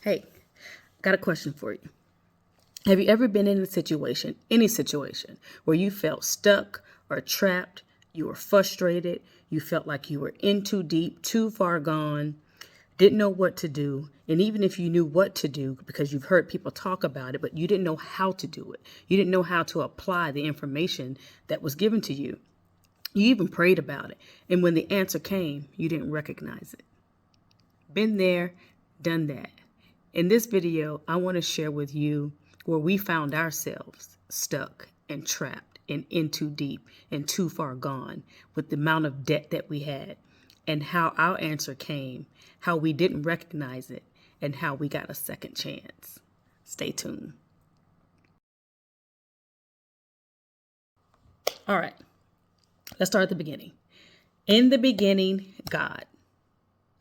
Hey, got a question for you. Have you ever been in a situation, any situation, where you felt stuck or trapped, you were frustrated, you felt like you were in too deep, too far gone, didn't know what to do, and even if you knew what to do, because you've heard people talk about it, but you didn't know how to do it. You didn't know how to apply the information that was given to you. You even prayed about it, and when the answer came, you didn't recognize it. Been there, done that. In this video, I want to share with you where we found ourselves stuck and trapped and in too deep and too far gone with the amount of debt that we had, and how our answer came, how we didn't recognize it, and how we got a second chance. Stay tuned. All right, let's start at the beginning. In the beginning, God.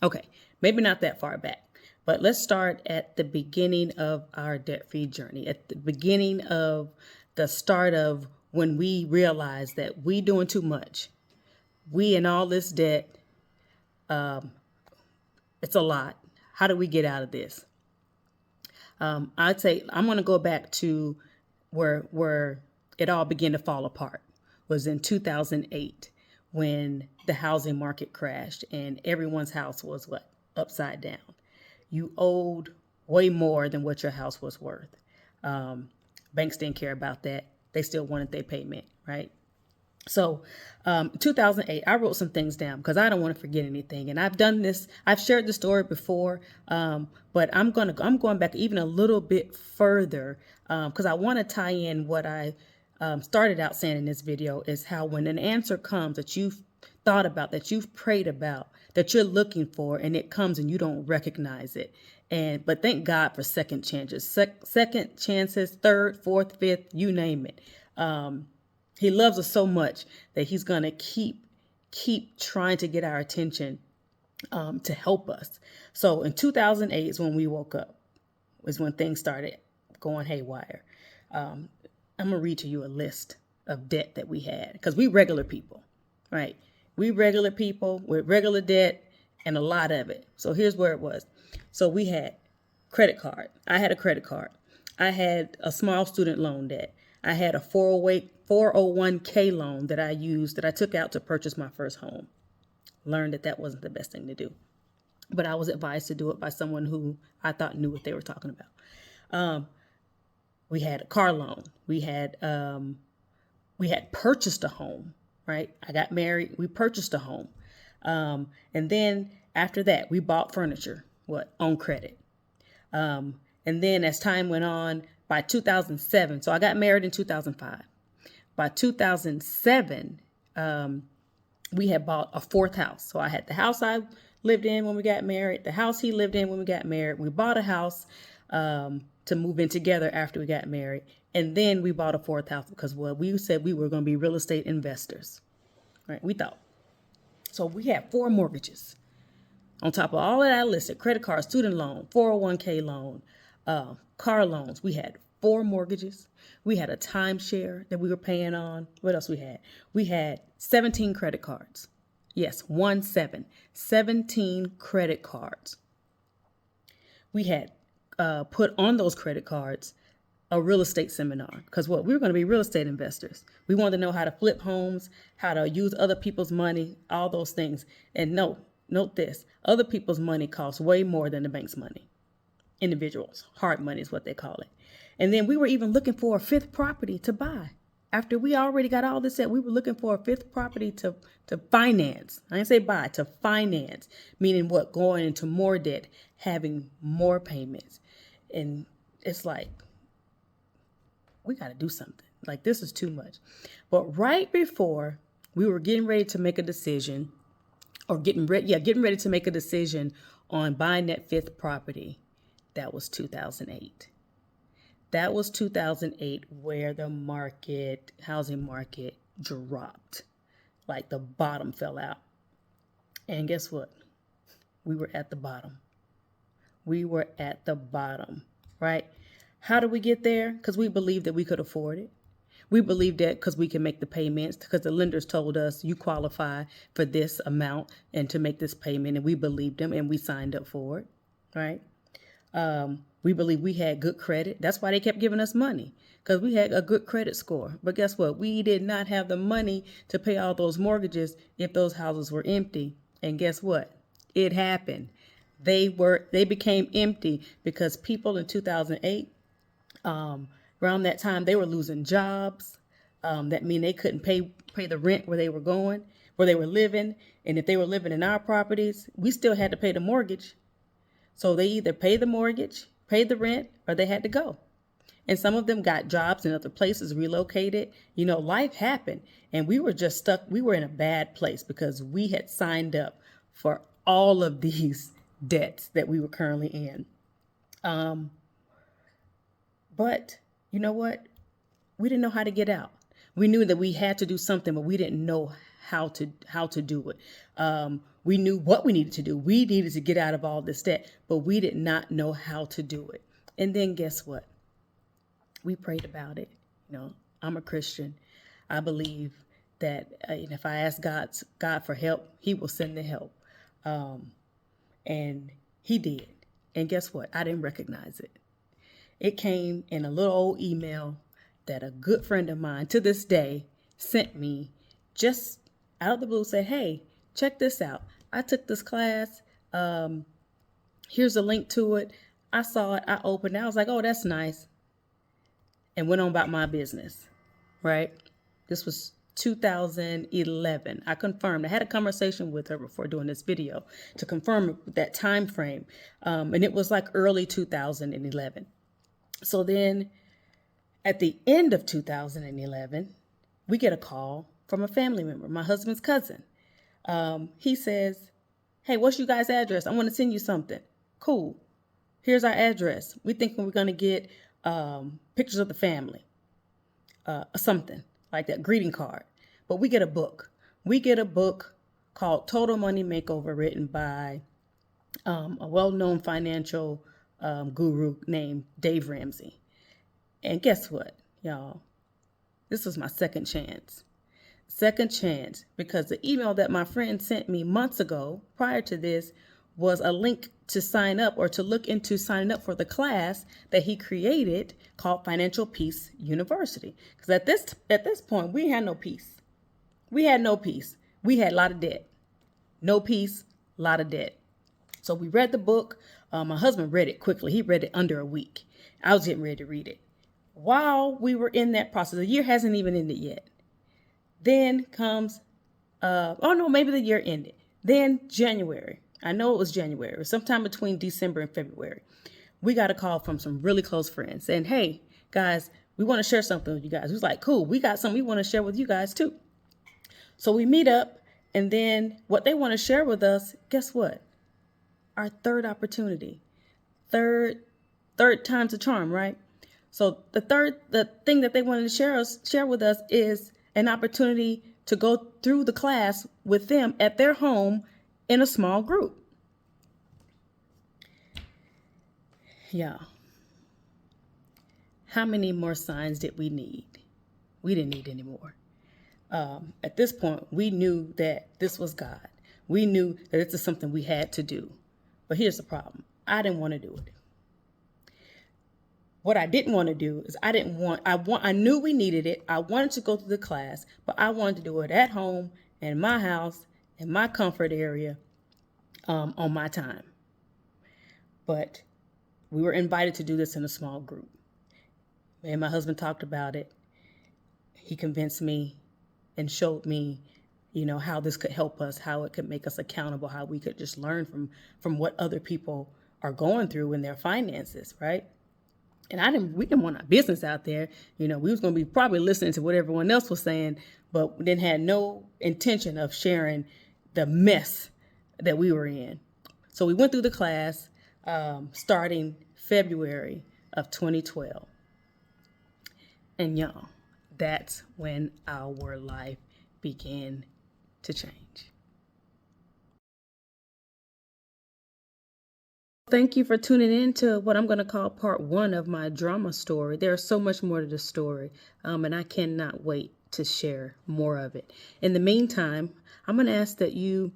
Okay, maybe not that far back, but let's start at the beginning of our debt-free journey, at the beginning of the start of when we realized that we doing too much. We in all this debt, it's a lot. How do we get out of this? I'd say I'm going to go back to where it all began to fall apart. Was in 2008 when the housing market crashed and everyone's house was upside down. You owed way more than what your house was worth. Banks didn't care about that. They still wanted their payment, right? So 2008, I wrote some things down because I don't want to forget anything. And I've done this. I've shared the story before, but I'm going back even a little bit further because I want to tie in what I started out saying in this video is how when an answer comes that you've thought about, that you've prayed about, that you're looking for, and it comes and you don't recognize it. But thank God for second chances, second chances, third, fourth, fifth, you name it. He loves us so much that he's going to keep trying to get our attention to help us. So in 2008 is when we woke up, was when things started going haywire. I'm going to read to you a list of debt that we had because we regular people, right? We regular people with regular debt and a lot of it. So here's where it was. So we had credit card. I had a credit card. I had a small student loan debt. I had a 401k loan that I took out to purchase my first home. Learned that wasn't the best thing to do, but I was advised to do it by someone who I thought knew what they were talking about. We had a car loan. We had purchased a home, right? I got married. We purchased a home. And then after that, we bought furniture, on credit. And then as time went on, by 2007, so I got married in 2005. By 2007, we had bought a fourth house. So I had the house I lived in when we got married, the house he lived in when we got married. We bought a house to move in together after we got married. And then we bought a fourth house because we said we were going to be real estate investors, right? We thought. So we had 4 mortgages. On top of all of that listed, credit card, student loan, 401k loan, car loans. We had 4 mortgages. We had a timeshare that we were paying on. What else we had? We had 17 credit cards. Yes, 17 credit cards. We had put on those credit cards a real estate seminar because we were going to be real estate investors. We wanted to know how to flip homes, how to use other people's money, all those things. And note this, other people's money costs way more than the bank's money. Individuals, hard money is what they call it. And then we were even looking for a 5th property to buy. After we already got all this set, we were looking for a 5th property to finance. I didn't say buy, to finance, meaning going into more debt, having more payments. And it's like, we got to do something. Like, this is too much. But right before we were getting ready to make a decision, getting ready to make a decision on buying that 5th property, that was 2008. That was 2008 where the housing market dropped. Like the bottom fell out. And guess what? We were at the bottom. We were at the bottom, right? How did we get there? Because we believed that we could afford it. We believed that because we can make the payments, because the lenders told us you qualify for this amount and to make this payment. And we believed them and we signed up for it, right? We believe we had good credit. That's why they kept giving us money, because we had a good credit score. But guess what? We did not have the money to pay all those mortgages if those houses were empty. And guess what? It happened. They became empty because people in 2008, around that time, they were losing jobs. That mean they couldn't pay the rent where they were going, where they were living. And if they were living in our properties, we still had to pay the mortgage. So they either paid the mortgage, paid the rent, or they had to go. And some of them got jobs in other places, relocated. Life happened, and we were just stuck. We were in a bad place because we had signed up for all of these debts that we were currently in. But you know what? We didn't know how to get out. We knew that we had to do something, but we didn't know how to do it. We knew what we needed to do. We needed to get out of all this debt, but we did not know how to do it. And then guess what? We prayed about it. I'm a Christian. I believe that if I ask God for help, He will send the help. And He did. And guess what? I didn't recognize it. It came in a little old email that a good friend of mine to this day sent me, just out of the blue, said, "Hey, check this out. I took this class. Here's a link to it." I saw it. I opened it. I was like, "Oh, that's nice." And went on about my business, right? This was 2011. I confirmed. I had a conversation with her before doing this video to confirm that time frame. And it was like early 2011. So then at the end of 2011, we get a call from a family member, my husband's cousin. He says, "Hey, what's you guys' address? I want to send you something." Cool. Here's our address. We think we're going to get pictures of the family, something like that, greeting card. But we get a book. We get a book called Total Money Makeover, written by a well-known financial guru named Dave Ramsey. And guess what, y'all? This was my second chance. Second chance, because the email that my friend sent me months ago, prior to this, was a link to sign up or to look into signing up for the class that he created called Financial Peace University. Because at this point, we had no peace. We had no peace. We had a lot of debt. No peace, a lot of debt. So we read the book. My husband read it quickly. He read it under a week. I was getting ready to read it. While we were in that process, the year hasn't even ended yet. Then comes, maybe the year ended. Then January. I know it was January, sometime between December and February. We got a call from some really close friends saying, "Hey, guys, we want to share something with you guys." We was like, "Cool, we got something we want to share with you guys too." So we meet up, and then what they want to share with us, guess what? Our third opportunity. Third time's a charm, right? So the thing that they wanted to share with us is an opportunity to go through the class with them at their home in a small group. Yeah. How many more signs did we need? We didn't need any more. At this point, we knew that this was God. We knew that this is something we had to do. But here's the problem. I didn't want to do it. What I didn't want to do is I knew we needed it. I wanted to go through the class, but I wanted to do it at home, in my house, in my comfort area, on my time. But we were invited to do this in a small group. And my husband talked about it. He convinced me and showed me, how this could help us, how it could make us accountable, how we could just learn from what other people are going through in their finances, right? And we didn't want our business out there. We was going to be probably listening to what everyone else was saying, but then had no intention of sharing the mess that we were in. So we went through the class starting February of 2012. And y'all, that's when our life began to change. Thank you for tuning in to what I'm going to call part 1 of my drama story. There's so much more to the story, and I cannot wait to share more of it. In the meantime, I'm going to ask that you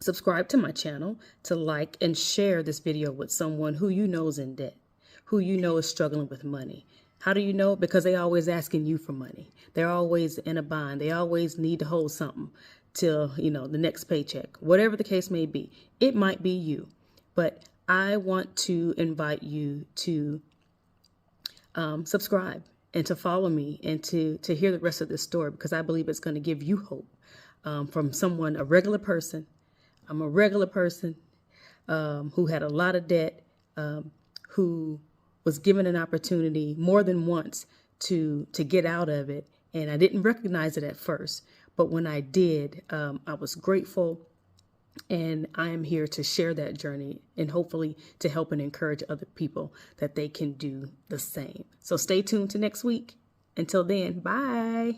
Subscribe to my channel, to like and share this video with someone who you know is in debt, who you know is struggling with money. How do you know? Because they always asking you for money. They're always in a bind. They always need to hold something till, the next paycheck. Whatever the case may be, it might be you. But I want to invite you to subscribe and to follow me and to hear the rest of this story, because I believe it's going to give you hope from someone, a regular person. I'm a regular person who had a lot of debt, who was given an opportunity more than once to get out of it. And I didn't recognize it at first. But when I did, I was grateful. And I am here to share that journey and hopefully to help and encourage other people that they can do the same. So stay tuned to next week. Until then, bye.